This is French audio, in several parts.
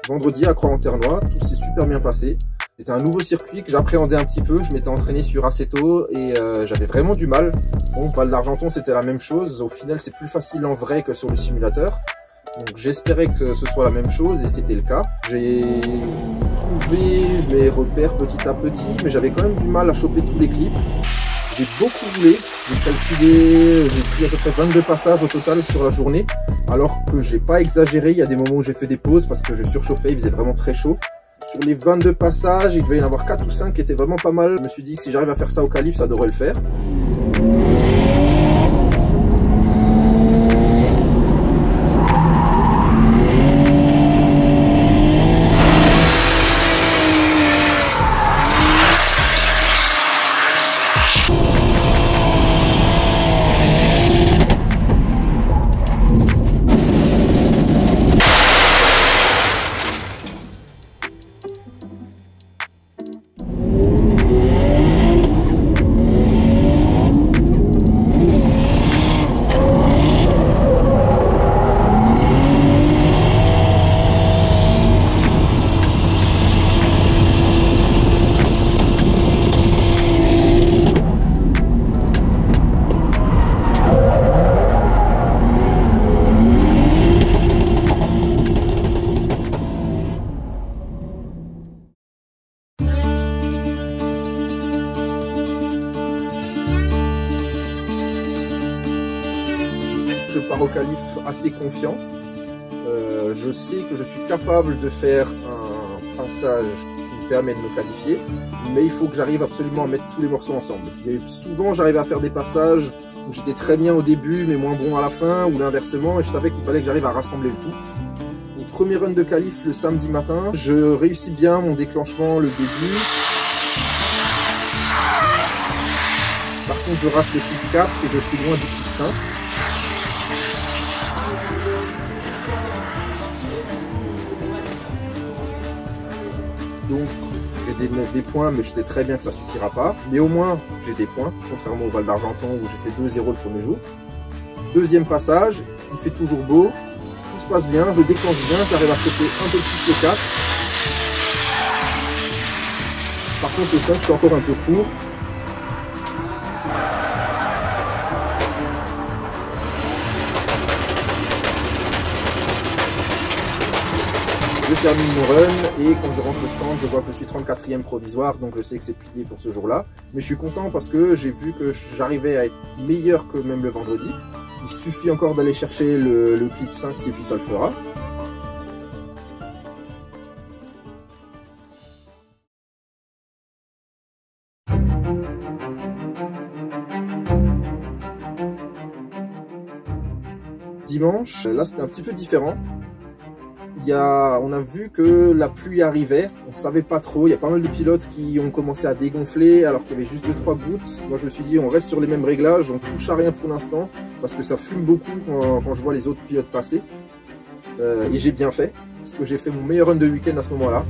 vendredi à Croix-en-Ternois, tout s'est super bien passé. C'était un nouveau circuit que j'appréhendais un petit peu, je m'étais entraîné sur Assetto et j'avais vraiment du mal. Bon, Val d'Argenton c'était la même chose, au final c'est plus facile en vrai que sur le simulateur. Donc j'espérais que ce soit la même chose et c'était le cas. J'ai trouvé mes repères petit à petit, mais j'avais quand même du mal à choper tous les clips. J'ai beaucoup roulé, j'ai calculé, j'ai pris à peu près 22 passages au total sur la journée, alors que j'ai pas exagéré, il y a des moments où j'ai fait des pauses parce que je surchauffais, il faisait vraiment très chaud. Sur les 22 passages, il devait y en avoir 4 ou 5 qui étaient vraiment pas mal. Je me suis dit que si j'arrive à faire ça au qualif, ça devrait le faire. Je pars au qualif assez confiant. Je sais que je suis capable de faire un passage qui me permet de me qualifier, mais il faut que j'arrive absolument à mettre tous les morceaux ensemble. Souvent, j'arrivais à faire des passages où j'étais très bien au début, mais moins bon à la fin, ou l'inversement, et je savais qu'il fallait que j'arrive à rassembler le tout. Donc, premier run de qualif le samedi matin, je réussis bien mon déclenchement, le début. Par contre, je rate le clip 4 et je suis loin du clip 5. Donc j'ai des points, mais je sais très bien que ça suffira pas. Mais au moins j'ai des points, contrairement au Val d'Argenton où j'ai fait 2-0 le premier jour. Deuxième passage, il fait toujours beau, tout se passe bien, je déclenche bien, j'arrive à choper un peu plus le 4. Par contre le 5, je suis encore un peu court. Je termine mon run et quand je rentre au stand, je vois que je suis 34e provisoire, donc je sais que c'est plié pour ce jour-là. Mais je suis content parce que j'ai vu que j'arrivais à être meilleur que même le vendredi. Il suffit encore d'aller chercher le clip 5 et puis ça le fera. Dimanche, là c'était un petit peu différent. On a vu que la pluie arrivait, on ne savait pas trop, il y a pas mal de pilotes qui ont commencé à dégonfler alors qu'il y avait juste 2-3 gouttes. Moi je me suis dit on reste sur les mêmes réglages, on touche à rien pour l'instant parce que ça fume beaucoup quand je vois les autres pilotes passer. Et j'ai bien fait, parce que j'ai fait mon meilleur run de week-end à ce moment-là.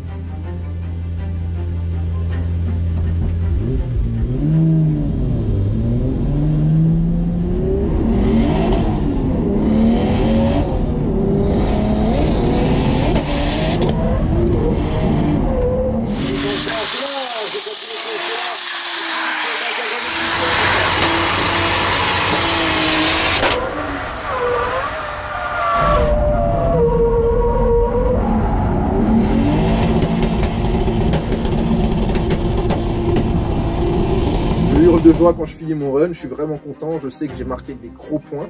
De joie quand je finis mon run, je suis vraiment content, je sais que j'ai marqué des gros points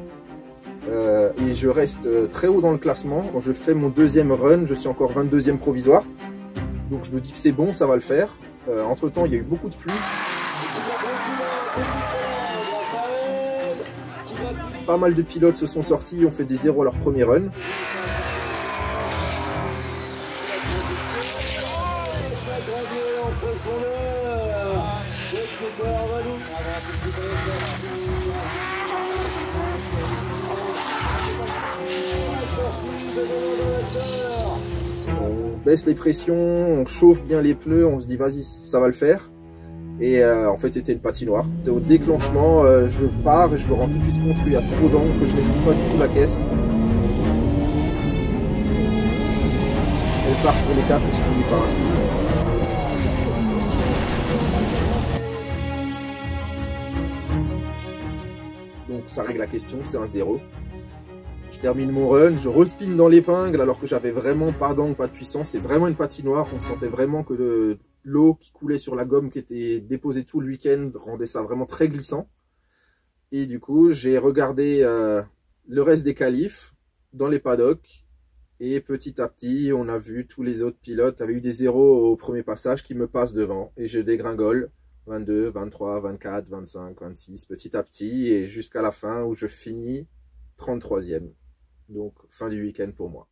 et je reste très haut dans le classement. Quand je fais mon deuxième run, je suis encore 22e provisoire, donc je me dis que c'est bon, ça va le faire. Entre temps il y a eu beaucoup de pluie, pas mal de pilotes se sont sortis, ont fait des 0 à leur premier run. On baisse les pressions, on chauffe bien les pneus, on se dit vas-y ça va le faire. Et en fait c'était une patinoire. Au déclenchement, je pars et je me rends tout de suite compte qu'il y a trop d'angles, que je ne maîtrise pas du tout la caisse. Elle je pars sur les 4 et je finis par un spin. Donc ça règle la question, c'est un 0. Je termine mon run, je respine dans l'épingle alors que j'avais vraiment pas d'angle, pas de puissance. C'est vraiment une patinoire, on sentait vraiment que l'eau qui coulait sur la gomme qui était déposée tout le week-end rendait ça vraiment très glissant. Et du coup, j'ai regardé le reste des qualifs dans les paddocks. Et petit à petit, on a vu tous les autres pilotes qui avaient eu des zéros au premier passage qui me passent devant. Et je dégringole 22, 23, 24, 25, 26 petit à petit. Et jusqu'à la fin où je finis 33e. Donc fin du week-end pour moi.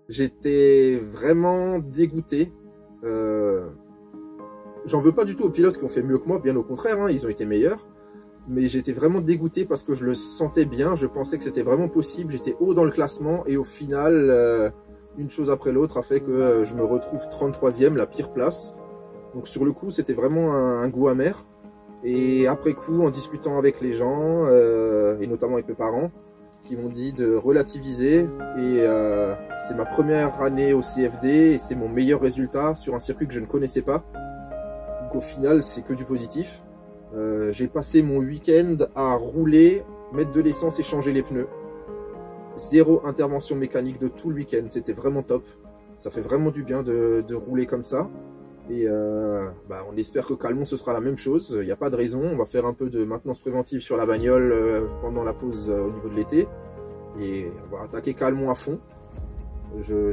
J'étais vraiment dégoûté. J'en veux pas du tout aux pilotes qui ont fait mieux que moi, bien au contraire, hein, ils ont été meilleurs. Mais j'étais vraiment dégoûté parce que je le sentais bien, je pensais que c'était vraiment possible, j'étais haut dans le classement et au final, une chose après l'autre a fait que je me retrouve 33e, la pire place. Donc sur le coup, c'était vraiment un goût amer. Et après coup, en discutant avec les gens, et notamment avec mes parents, qui m'ont dit de relativiser. Et c'est ma première année au CFD et c'est mon meilleur résultat sur un circuit que je ne connaissais pas. Donc au final, c'est que du positif. J'ai passé mon week-end à rouler, mettre de l'essence et changer les pneus. 0 intervention mécanique de tout le week-end, c'était vraiment top. Ça fait vraiment du bien de rouler comme ça. Et on espère que Calmont ce sera la même chose, il n'y a pas de raison. On va faire un peu de maintenance préventive sur la bagnole pendant la pause au niveau de l'été. Et on va attaquer Calmont à fond.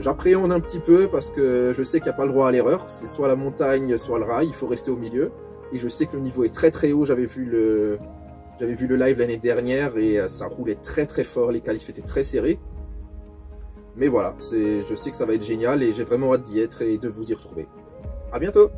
J'appréhende un petit peu parce que je sais qu'il n'y a pas le droit à l'erreur. C'est soit la montagne, soit le rail, il faut rester au milieu. Et je sais que le niveau est très très haut, j'avais vu le live l'année dernière et ça roulait très très fort, les qualifs étaient très serrés. Mais voilà, je sais que ça va être génial et j'ai vraiment hâte d'y être et de vous y retrouver. À bientôt!